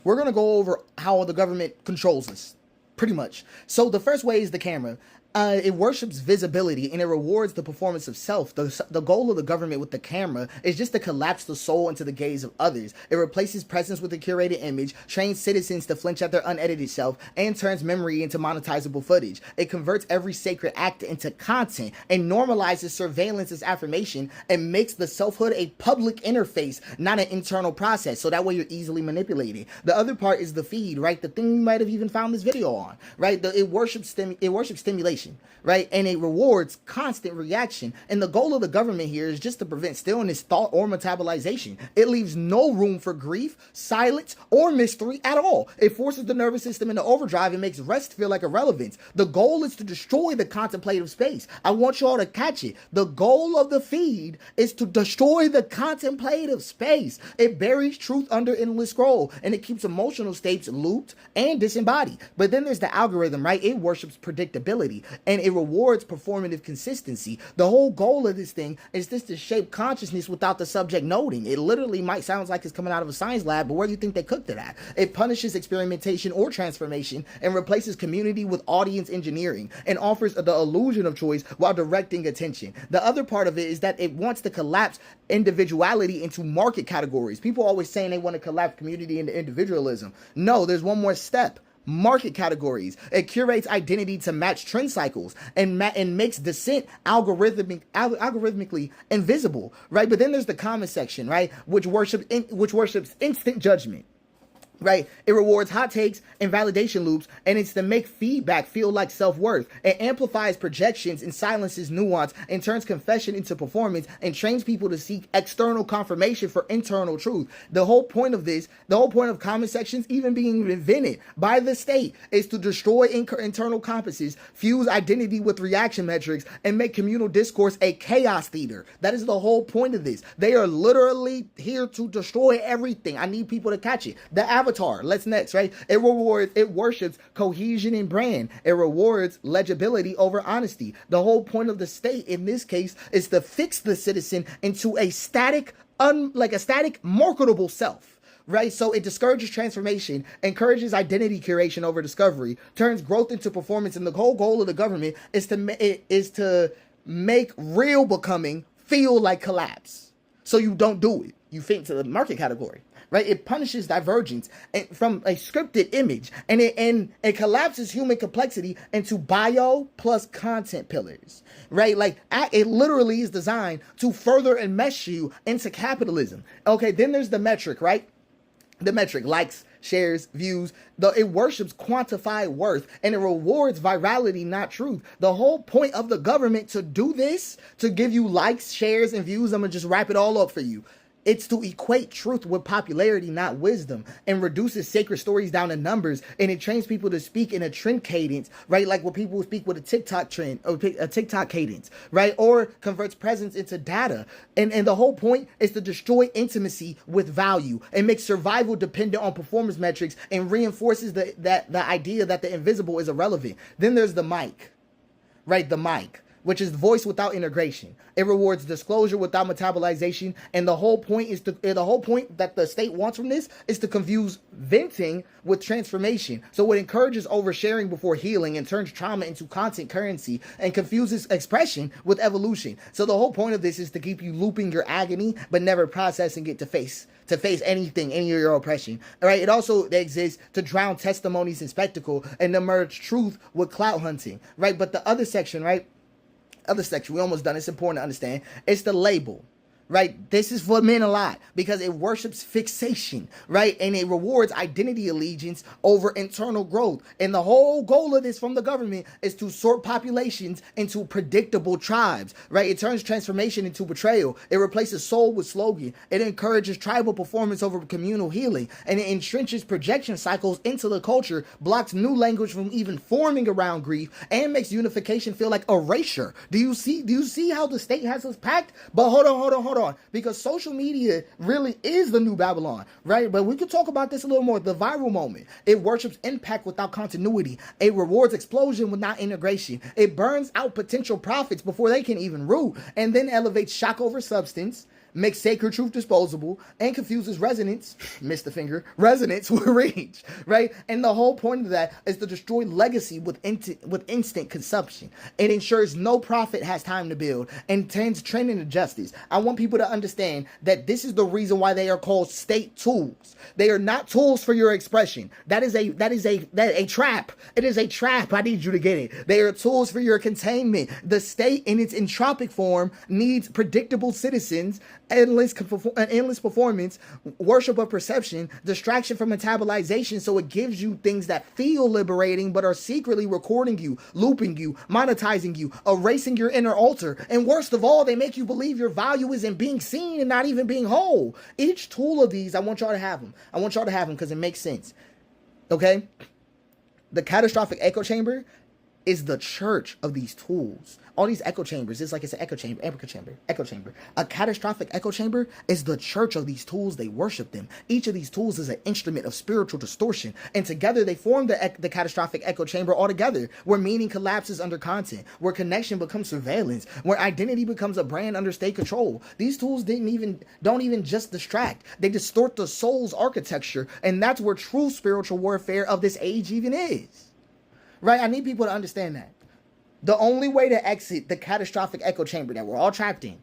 we're going to go over how the government controls us, pretty much. So the first way is the camera. It worships visibility and it rewards the performance of self. The goal of the government with the camera is just to collapse the soul into the gaze of others. It replaces presence with a curated image, trains citizens to flinch at their unedited self, and turns memory into monetizable footage. It converts every sacred act into content and normalizes surveillance as affirmation and makes the selfhood a public interface, not an internal process. So that way you're easily manipulated. The other part is the feed, right? The thing you might have even found this video on, right? It worships stimulation. Right, and it rewards constant reaction. And the goal of the government here is just to prevent stillness, thought, or metabolization. It leaves no room for grief, silence, or mystery at all. It forces the nervous system into overdrive and makes rest feel like irrelevance. The goal is to destroy the contemplative space. I want y'all to catch it. The goal of the feed is to destroy the contemplative space. It buries truth under endless scroll, and it keeps emotional states looped and disembodied. But then there's the algorithm, right? It worships predictability, and it rewards performative consistency. The whole goal of this thing is just to shape consciousness without the subject noting. It literally might sound like it's coming out of a science lab, but where do you think they cooked it at? It punishes experimentation or transformation and replaces community with audience engineering and offers the illusion of choice while directing attention. The other part of it is that it wants to collapse individuality into market categories. People always saying they want to collapse community into individualism. No, there's one more step. Market categories. It curates identity to match trend cycles and makes dissent algorithmically invisible, right? But then there's the comment section, right, which worships instant judgment. Right? It rewards hot takes and validation loops, and it's to make feedback feel like self-worth. It amplifies projections and silences nuance and turns confession into performance and trains people to seek external confirmation for internal truth. The whole point of comment sections even being invented by the state is to destroy internal compasses, fuse identity with reaction metrics, and make communal discourse a chaos theater. That is the whole point of this. They are literally here to destroy everything. I need people to catch it. The avatar. Let's next, right? It worships cohesion and brand. It rewards legibility over honesty. The whole point of the state in this case is to fix the citizen into a static, marketable self. Right? So it discourages transformation, encourages identity curation over discovery, turns growth into performance, and the whole goal of the government is to make real becoming feel like collapse. So you don't do it. You fit into the market category. Right? It punishes divergence from a scripted image, and it collapses human complexity into bio plus content pillars. Right? Like it literally is designed to further enmesh you into capitalism. Okay, then there's the metric, right? The metric, likes, shares, views. It worships quantified worth, and it rewards virality, not truth. The whole point of the government to do this, to give you likes, shares, and views, I'm gonna just wrap it all up for you. It's to equate truth with popularity, not wisdom, and reduces sacred stories down to numbers, and it trains people to speak in a trend cadence, right? Like what people speak with a TikTok trend or a TikTok cadence, right? Or converts presence into data. And the whole point is to destroy intimacy with value and make survival dependent on performance metrics and reinforces the idea that the invisible is irrelevant. Then there's the mic, right? The mic, which is voice without integration. It rewards disclosure without metabolization, and the whole point that the state wants from this is to confuse venting with transformation. So it encourages oversharing before healing and turns trauma into content currency and confuses expression with evolution. So the whole point of this is to keep you looping your agony but never processing it to face anything, any of your oppression. All right. It also exists to drown testimonies in spectacle and to merge truth with clout hunting. Right. But the other section, right? We almost done. It's important to understand. It's the label, right? This is for men a lot because it worships fixation, right? And it rewards identity allegiance over internal growth. And the whole goal of this from the government is to sort populations into predictable tribes, right? It turns transformation into betrayal. It replaces soul with slogan. It encourages tribal performance over communal healing. And it entrenches projection cycles into the culture, blocks new language from even forming around grief, and makes unification feel like erasure. Do you see how the state has us packed? But hold on. Because social media really is the new Babylon, right? But we could talk about this a little more. The viral moment. It worships impact without continuity. It rewards explosion without integration. It burns out potential profits before they can even root, and then elevates shock over substance, makes sacred truth disposable, and confuses resonance, missed the finger, resonance with reach, right? And the whole point of that is to destroy legacy with instant consumption. It ensures no prophet has time to build and tends trend into justice. I want people to understand that this is the reason why they are called state tools. They are not tools for your expression. That is a trap. It is a trap. I need you to get it. They are tools for your containment. The state in its entropic form needs predictable citizens, endless performance, worship of perception, distraction from metabolization, so it gives you things that feel liberating but are secretly recording you, looping you, monetizing you, erasing your inner altar, and worst of all, they make you believe your value is in being seen and not even being whole. Each tool of these, I want y'all to have them. I want y'all to have them because it makes sense. Okay? The catastrophic echo chamber is the church of these tools. All these echo chambers, it's like it's an echo chamber. A catastrophic echo chamber is the church of these tools. They worship them. Each of these tools is an instrument of spiritual distortion, and together they form the catastrophic echo chamber altogether, where meaning collapses under content, where connection becomes surveillance, where identity becomes a brand under state control. These tools don't even just distract. They distort the soul's architecture, and that's where true spiritual warfare of this age even is. Right? I need people to understand that. The only way to exit the catastrophic echo chamber that we're all trapped in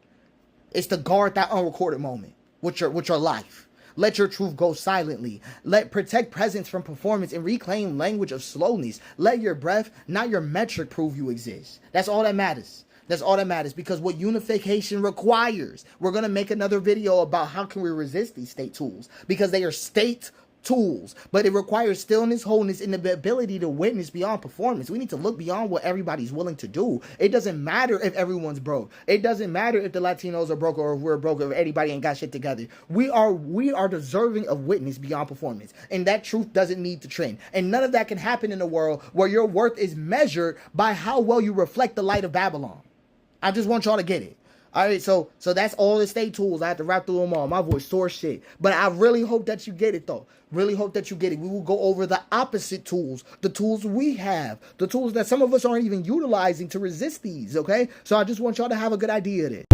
is to guard that unrecorded moment with your life. Let your truth go silently. Protect presence from performance and reclaim language of slowness. Let your breath, not your metric, prove you exist. That's all that matters. That's all that matters, because what unification requires, we're going to make another video about how can we resist these state tools, because they are state tools, but it requires stillness, wholeness, and the ability to witness beyond performance. We need to look beyond what everybody's willing to do. It doesn't matter if everyone's broke. It doesn't matter if the Latinos are broke or if we're broke or if anybody ain't got shit together. We are deserving of witness beyond performance, and that truth doesn't need to trend. And none of that can happen in a world where your worth is measured by how well you reflect the light of Babylon. I just want y'all to get it. All right, so that's all the state tools. I have to rap through them all. My voice sore shit. But I really hope that you get it, though. Really hope that you get it. We will go over the opposite tools, the tools we have, the tools that some of us aren't even utilizing to resist these, okay? So I just want y'all to have a good idea of it.